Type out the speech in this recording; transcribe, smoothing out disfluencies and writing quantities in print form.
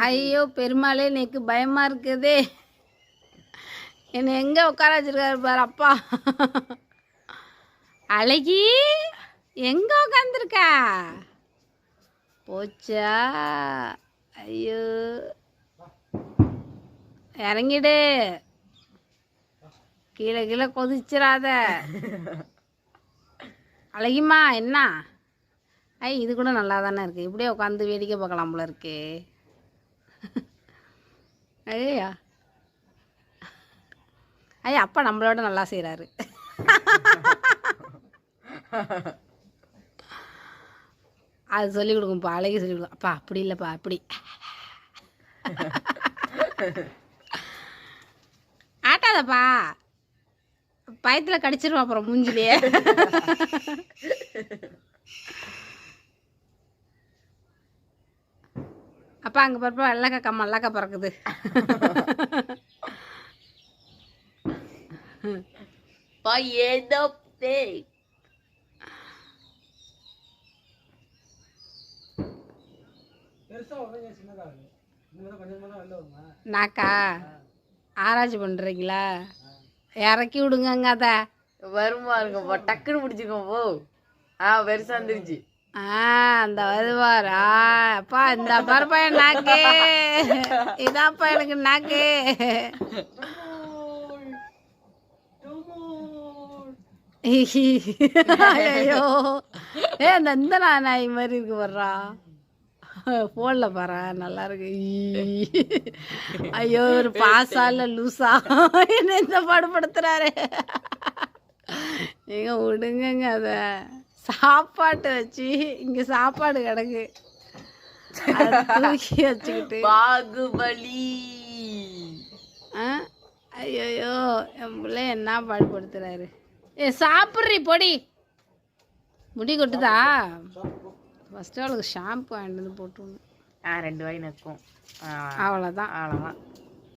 ஐயோ பெருமாளே எனக்கு பயமா இருக்குதே. என்னை எங்க உட்கார வச்சிருக்காரு பாரு அப்பா. அழகி எங்க உட்காந்துருக்க? போச்சா? ஐயோ இறங்கிடு, கீழே கீழே கொதிச்சிடாத. அழகிமா என்ன? இது கூட நல்லா தானே இருக்குது. இப்படியே உட்காந்து வேடிக்கை பார்க்கலாம் போல இருக்கு. ஐயா அப்பா நம்மளோட நல்லா செய்கிறாரு. அது சொல்லிக் கொடுக்கும்ப்பா, அழகி சொல்லிக் கொடுக்கும். அப்பா அப்படி இல்லைப்பா, அப்படி ஆட்டாதப்பா, பயத்தில் கடிச்சிருவா அப்புறம் மூஞ்சிலேயே. அப்பா அங்கே பாருப்பா, வெள்ளைக்கா மல்லாக்கா பறக்குது. நாக்கா ஆராய்ச்சி பண்ணுறீங்களா? இறக்கி விடுங்க. அதை வருமா இருங்கப்பா, டக்குன்னு பிடிச்சிக்கோ. போ பெருசா வந்துருச்சு. அந்த வருவார். அப்பா இந்த பருப்பா என் நாக்கு, இதாப்பா எனக்கு நாக்கு. ஐயோ அந்த இந்த நாய் மாதிரி இருக்கு வர்றா. ஃபோனில் பாரு நல்லா இருக்கு. ஐயோ ஒரு பாசா இல்லை லூசா என்ன இந்த பாடுபடுத்துறாரு. எங்க விடுங்கங்க. அதை சாப்பாட்டு வச்சு இங்கே சாப்பாடு கிடக்கு, தூக்கி வச்சுக்கிட்டு பாகுபலி. ஐயோ என் பிள்ளை என்ன பாடுபடுத்துறாரு. சாப்பிட்றி பொடி முடி கொட்டுதா? ஃபஸ்ட்டு அவளுக்கு ஷாம்பு வாங்கிட்டு வந்து போட்டு 2 வாய் நக்கும். அவ்வளோதான்.